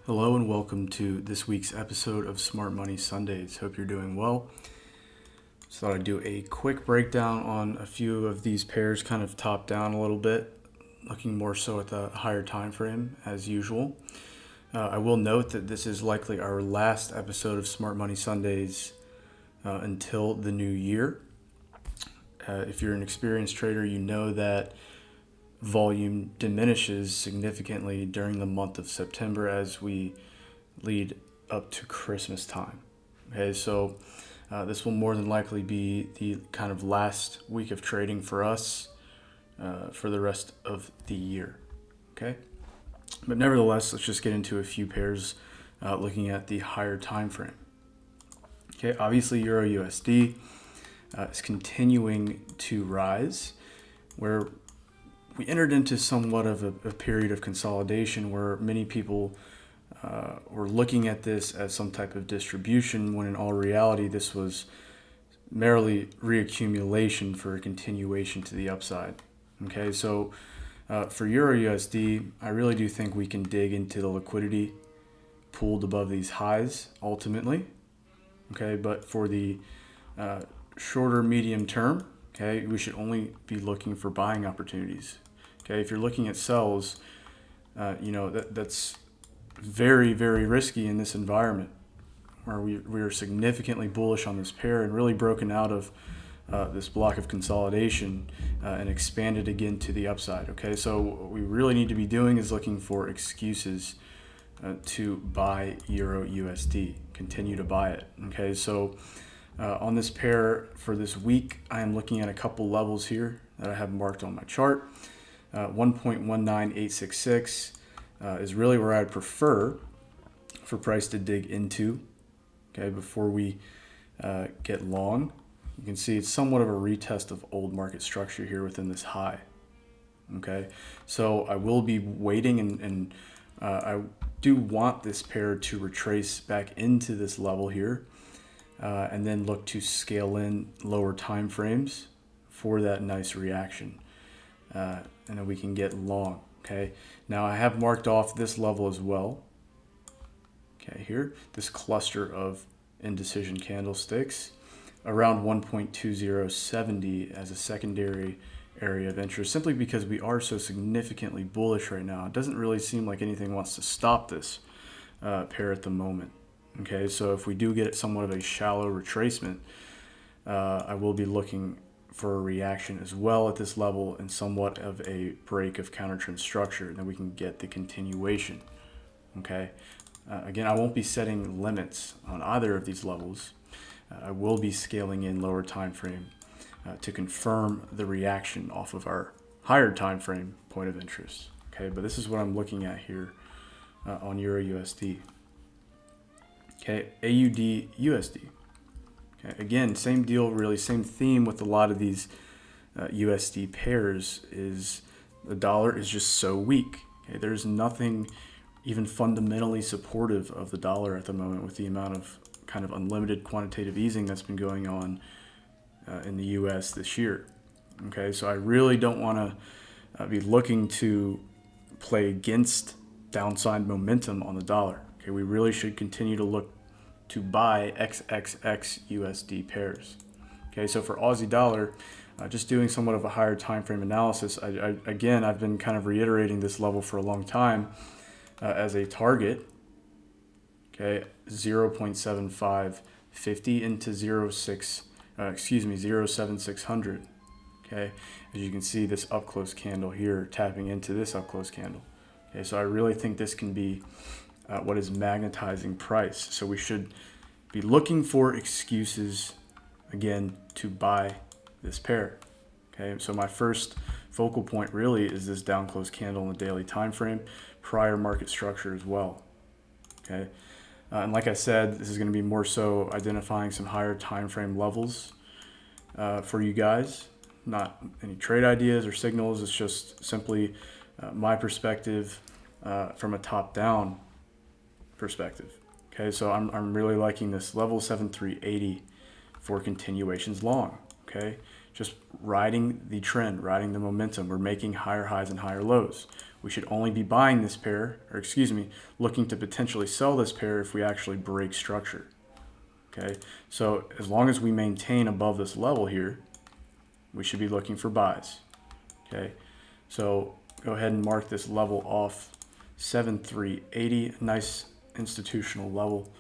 Hello and welcome to this week's episode of Smart Money Sundays. Hope you're doing well. Just thought I'd do a quick breakdown on a few of these pairs, kind of top down a little bit, looking more so at the higher time frame as usual. I will note that this is likely our last episode of Smart Money Sundays until the new year. If you're an experienced trader, you know that volume diminishes significantly during the month of September as we lead up to Christmas time. Okay, so this will more than likely be the kind of last week of trading for us for the rest of the year. Okay, but nevertheless, let's just get into a few pairs looking at the higher time frame. Okay, obviously EURUSD is continuing to rise, where we entered into somewhat of a period of consolidation where many people were looking at this as some type of distribution, when in all reality this was merely reaccumulation for a continuation to the upside. Okay, so for EURUSD, I really do think we can dig into the liquidity pooled above these highs ultimately. Okay, but for the shorter medium term, okay, we should only be looking for buying opportunities. Okay, if you're looking at sells, that's very, very risky in this environment where we are significantly bullish on this pair and really broken out of this block of consolidation and expanded again to the upside. Okay, so what we really need to be doing is looking for excuses to buy EURUSD, continue to buy it. Okay, so on this pair for this week, I am looking at a couple levels here that I have marked on my chart. 1.19866 is really where I'd prefer for price to dig into, okay, before we get long. You can see it's somewhat of a retest of old market structure here within this high. Okay, so I will be waiting and I do want this pair to retrace back into this level here and then look to scale in lower time frames for that nice reaction. And then we can get long. Okay, now I have marked off this level as well. Okay, here, this cluster of indecision candlesticks around 1.2070 as a secondary area of interest, simply because we are so significantly bullish right now. It doesn't really seem like anything wants to stop this pair at the moment. Okay, so if we do get somewhat of a shallow retracement, I will be looking for a reaction as well at this level and somewhat of a break of countertrend structure, and then we can get the continuation. Okay, again, I won't be setting limits on either of these levels. I will be scaling in lower time frame to confirm the reaction off of our higher time frame point of interest. Okay, but this is what I'm looking at here on EURUSD. Okay, AUDUSD. Okay, again, same deal, really, same theme with a lot of these USD pairs is the dollar is just so weak. Okay, there's nothing even fundamentally supportive of the dollar at the moment with the amount of kind of unlimited quantitative easing that's been going on in the US this year. Okay, so I really don't want to be looking to play against downside momentum on the dollar. Okay, we really should continue to look to buy XXX USD pairs. Okay, so for Aussie dollar, just doing somewhat of a higher time frame analysis, again, I've been kind of reiterating this level for a long time as a target. Okay, 0.7550 into 0.7600. Okay, as you can see, this up close candle here tapping into this up close candle. Okay, so I really think this can be what is magnetizing price. So we should be looking for excuses again to buy this pair. Okay, so my first focal point really is this down close candle in the daily time frame, prior market structure as well. Okay, and like I said, this is going to be more so identifying some higher time frame levels for you guys. Not any trade ideas or signals. It's just simply my perspective from a top down perspective. Okay, so I'm really liking this level 7380 for continuations long. Okay, just riding the trend, riding the momentum. We're making higher highs and higher lows. We should only be buying this pair, or excuse me, looking to potentially sell this pair if we actually break structure. Okay, so as long as we maintain above this level here, we should be looking for buys. Okay, so go ahead and mark this level off, 7380, nice institutional level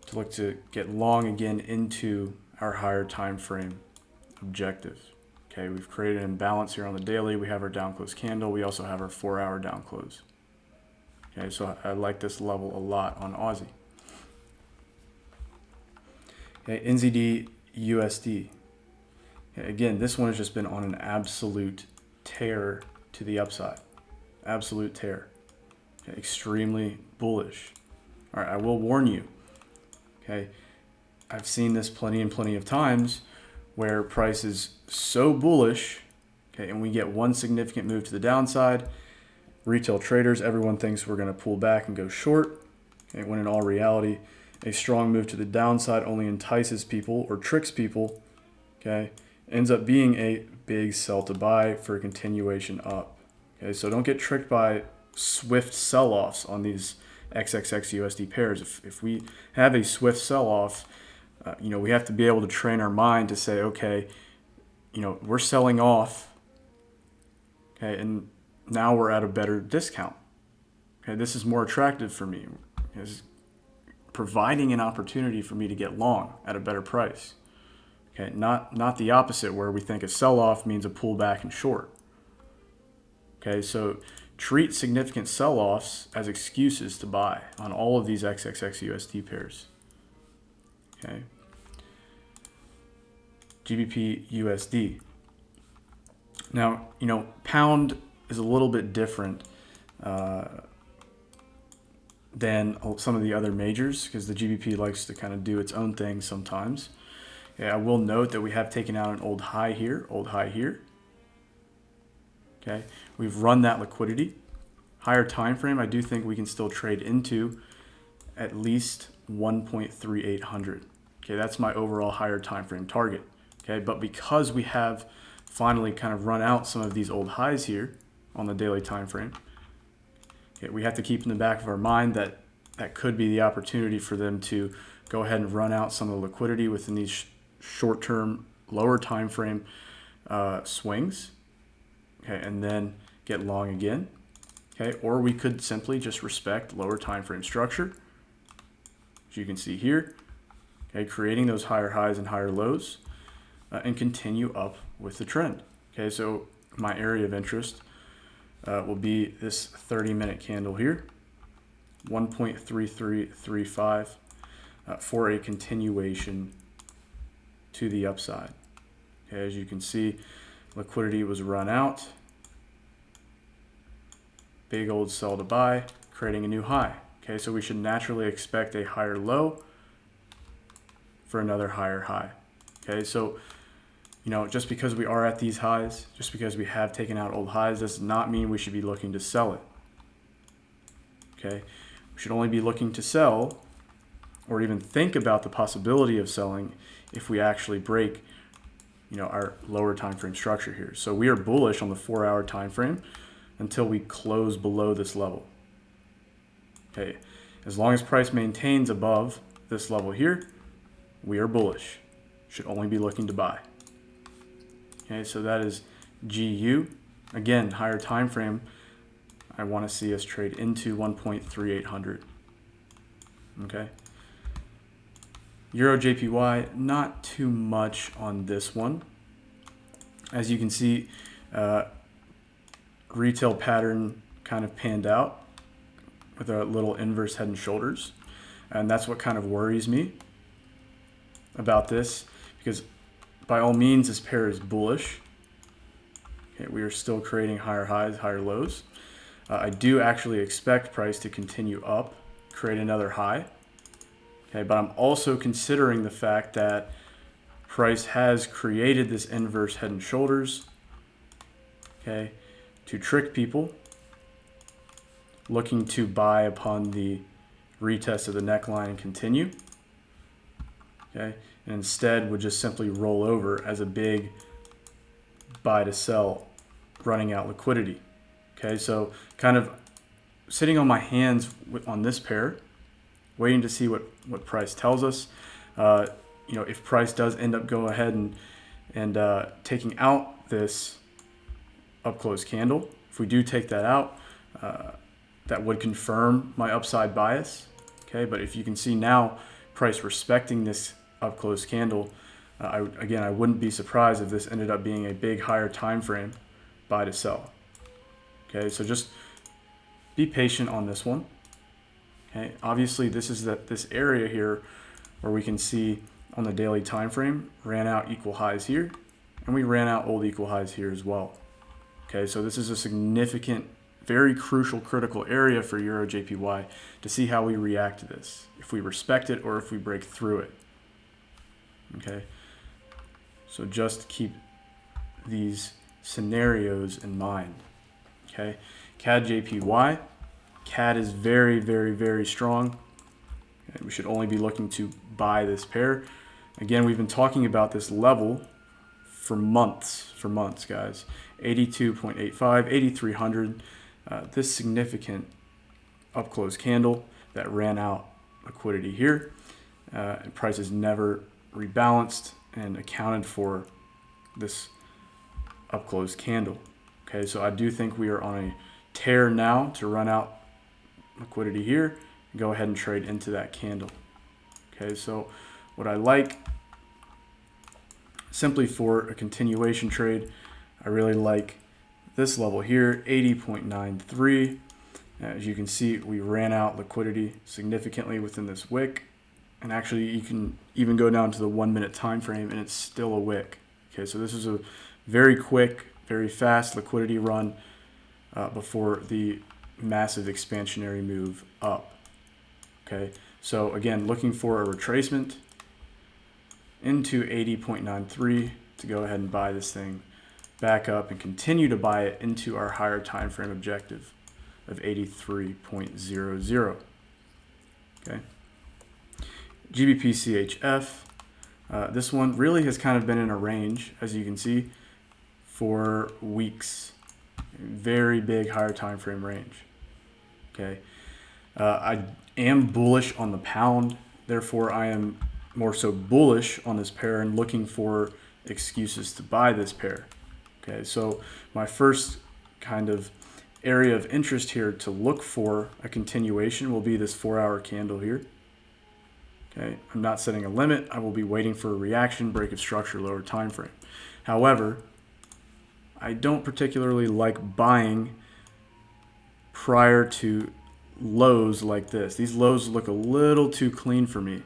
to look to get long again into our higher time frame objective. Okay, we've created an imbalance here on the daily. We have our down close candle. We also have our 4-hour down close. Okay, so I like this level a lot on Aussie. Okay, NZDUSD. Okay, again, this one has just been on an absolute tear to the upside. Absolute tear. Okay, extremely bullish. All right, I will warn you. Okay, I've seen this plenty and plenty of times where price is so bullish, okay, and we get one significant move to the downside. Retail traders, everyone thinks we're going to pull back and go short, okay, when in all reality, a strong move to the downside only entices people or tricks people, okay, ends up being a big sell to buy for a continuation up. Okay, so don't get tricked by swift sell-offs on these XXX-USD pairs. If we have a swift sell-off, we have to be able to train our mind to say, okay, we're selling off, okay, and now we're at a better discount. Okay, this is more attractive for me. It's providing an opportunity for me to get long at a better price. Okay, not the opposite where we think a sell-off means a pullback and short. Okay, so treat significant sell-offs as excuses to buy on all of these XXX-USD pairs. Okay. GBPUSD. Now, pound is a little bit different than some of the other majors because the GBP likes to kind of do its own thing sometimes. I will note that we have taken out an old high here. Okay, we've run that liquidity. Higher time frame, I do think we can still trade into at least 1.3800. Okay, that's my overall higher time frame target. Okay, but because we have finally kind of run out some of these old highs here on the daily time frame, okay, we have to keep in the back of our mind that that could be the opportunity for them to go ahead and run out some of the liquidity within these short-term, lower time frame swings, okay, and then get long again. Okay, or we could simply just respect lower time frame structure, as you can see here, okay, creating those higher highs and higher lows, and continue up with the trend. Okay, so my area of interest will be this 30-minute candle here, 1.3335, for a continuation to the upside. Okay, as you can see, liquidity was run out. Big old sell to buy, creating a new high. Okay, so we should naturally expect a higher low for another higher high. Okay, so just because we are at these highs, just because we have taken out old highs, does not mean we should be looking to sell it. Okay, we should only be looking to sell or even think about the possibility of selling if we actually break our lower time frame structure here. So we are bullish on the 4-hour time frame until we close below this level. Okay, as long as price maintains above this level here, we are bullish. Should only be looking to buy. Okay, so that is GU. Again, higher time frame, I want to see us trade into 1.3800. Okay. EURJPY, not too much on this one. As you can see, retail pattern kind of panned out with a little inverse head and shoulders. And that's what kind of worries me about this, because by all means, this pair is bullish. Okay, we are still creating higher highs, higher lows. I do actually expect price to continue up, create another high. Okay, but I'm also considering the fact that price has created this inverse head and shoulders, okay, to trick people looking to buy upon the retest of the neckline and continue. Okay, and instead would just simply roll over as a big buy to sell, running out liquidity. Okay, so kind of sitting on my hands on this pair, waiting to see what price tells us. You know, if price does end up go ahead and taking out this up close candle, if we do take that out, that would confirm my upside bias. Okay, but if you can see now, price respecting this up close candle, I wouldn't be surprised if this ended up being a big higher time frame buy to sell. Okay, so just be patient on this one. Okay, obviously this is this area here where we can see on the daily time frame ran out equal highs here, and we ran out old equal highs here as well. Okay, so this is a significant, very crucial, critical area for EURJPY to see how we react to this, if we respect it or if we break through it. Okay, so just keep these scenarios in mind. Okay, CADJPY. CAD is very, very, very strong. Okay, we should only be looking to buy this pair. Again, we've been talking about this level for months, guys. 82.85, 8300. This significant up close candle that ran out liquidity here. Prices never rebalanced and accounted for this up close candle. Okay, so I do think we are on a tear now to run out liquidity here and go ahead and trade into that candle. Okay, so what I like, simply for a continuation trade, I really like this level here, 80.93. As you can see, we ran out liquidity significantly within this wick, and actually you can even go down to the 1 minute time frame and it's still a wick. Okay, so this is a very quick, very fast liquidity run before the massive expansionary move up. Okay, so again, looking for a retracement into 80.93 to go ahead and buy this thing back up and continue to buy it into our higher time frame objective of 83.00. Okay, GBPCHF. This one really has kind of been in a range, as you can see, for weeks. Very big higher time frame range. Okay, I am bullish on the pound, therefore I am more so bullish on this pair and looking for excuses to buy this pair. Okay, so my first kind of area of interest here to look for a continuation will be this 4-hour candle here. Okay, I'm not setting a limit. I will be waiting for a reaction, break of structure, lower time frame. However, I don't particularly like buying prior to lows like this. These lows look a little too clean for me.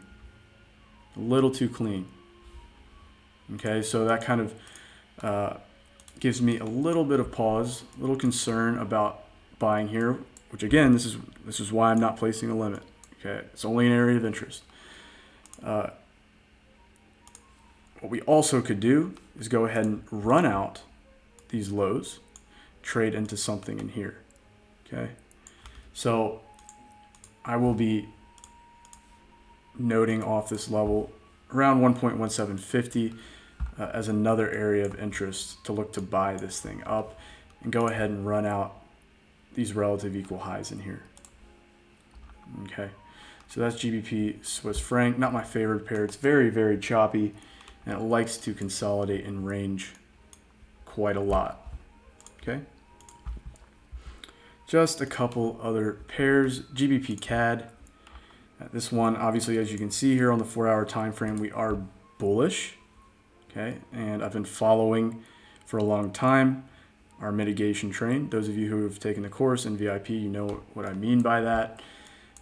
A little too clean. Okay, so that kind of gives me a little bit of pause, a little concern about buying here, which again, this is why I'm not placing a limit. Okay, it's only an area of interest. What we also could do is go ahead and run out these lows, trade into something in here. Okay, so I will be noting off this level around 1.1750 as another area of interest to look to buy this thing up and go ahead and run out these relative equal highs in here. Okay, so that's GBP Swiss franc, not my favorite pair. It's very, very choppy and it likes to consolidate in range quite a lot. Okay, just a couple other pairs. GBPCAD. This one, obviously, as you can see here on the 4-hour time frame, we are bullish. Okay, and I've been following for a long time our mitigation train. Those of you who have taken the course in VIP, you know what I mean by that.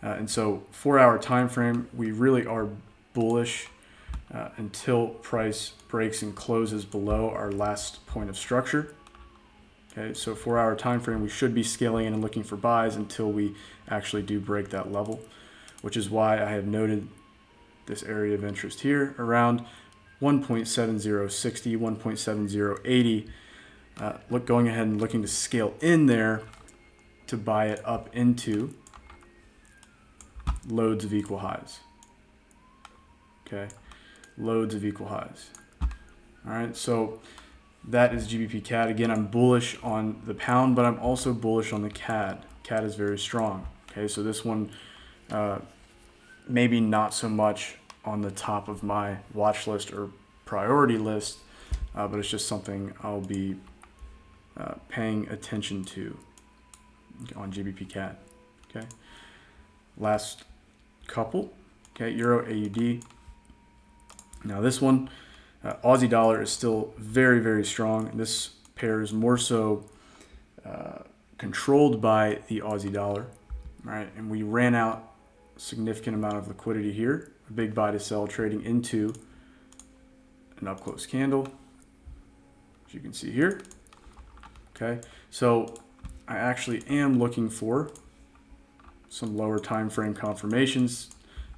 And so 4-hour time frame, we really are bullish until price breaks and closes below our last point of structure. Okay, so 4-hour time frame, we should be scaling in and looking for buys until we actually do break that level, which is why I have noted this area of interest here around 1.7060, 1.7080. Going ahead and looking to scale in there to buy it up into loads of equal highs. Okay, loads of equal highs. All right, so that is GBPCAD. Again, I'm bullish on the pound, but I'm also bullish on the CAD. CAD is very strong. Okay, so this one maybe not so much on the top of my watch list or priority list, but it's just something I'll be paying attention to on GBPCAD. Okay, last couple. Okay, Euro AUD. Now this one, Aussie dollar is still very, very strong. This pair is more so controlled by the Aussie dollar, right? And we ran out a significant amount of liquidity here. A big buy to sell trading into an up close candle, as you can see here. Okay, so I actually am looking for some lower time frame confirmations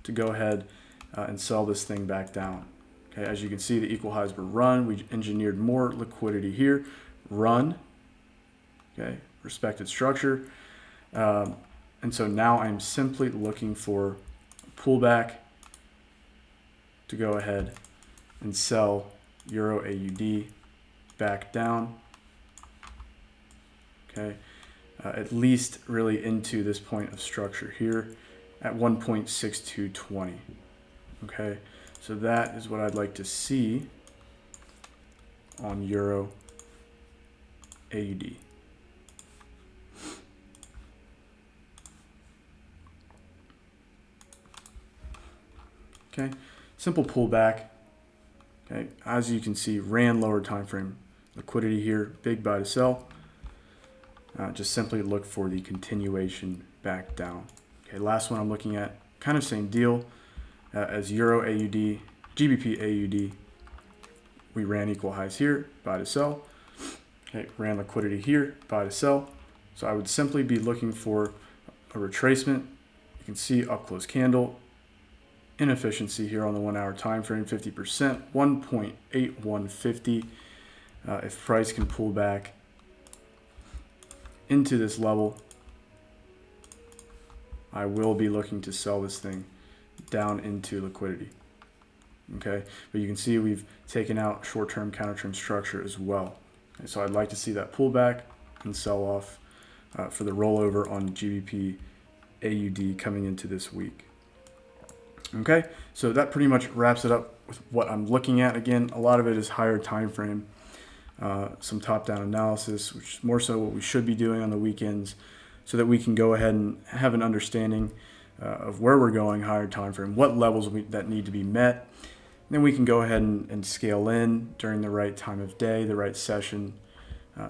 to go ahead and sell this thing back down. Okay, as you can see, the equal highs were run. We engineered more liquidity here. Run. Okay, respected structure. And so now I'm simply looking for a pullback to go ahead and sell Euro AUD back down. Okay, at least really into this point of structure here at 1.6220. Okay, so that is what I'd like to see on Euro AUD. Okay, simple pullback. Okay, as you can see, ran lower time frame liquidity here, big buy to sell. Just simply look for the continuation back down. Okay, last one I'm looking at, kind of same deal as Euro AUD, GBP AUD. We ran equal highs here, buy to sell. Okay, ran liquidity here, buy to sell. So I would simply be looking for a retracement. You can see up close candle, inefficiency here on the 1 hour time frame, 50%, 1.8150. If price can pull back into this level, I will be looking to sell this thing down into liquidity. Okay, but you can see we've taken out short-term counter-trend structure as well. Okay, so I'd like to see that pullback and sell off for the rollover on GBP AUD coming into this week. Okay, so that pretty much wraps it up with what I'm looking at. Again, a lot of it is higher time frame, some top-down analysis, which is more so what we should be doing on the weekends, so that we can go ahead and have an understanding of where we're going higher time frame, what levels that need to be met. And then we can go ahead and scale in during the right time of day, the right session,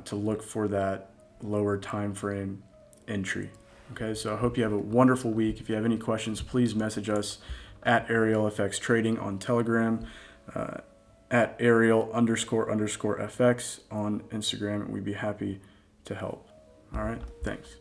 to look for that lower time frame entry. Okay, so I hope you have a wonderful week. If you have any questions, please message us at ArielFX Trading on Telegram, at Ariel__FX on Instagram, and we'd be happy to help. All right, thanks.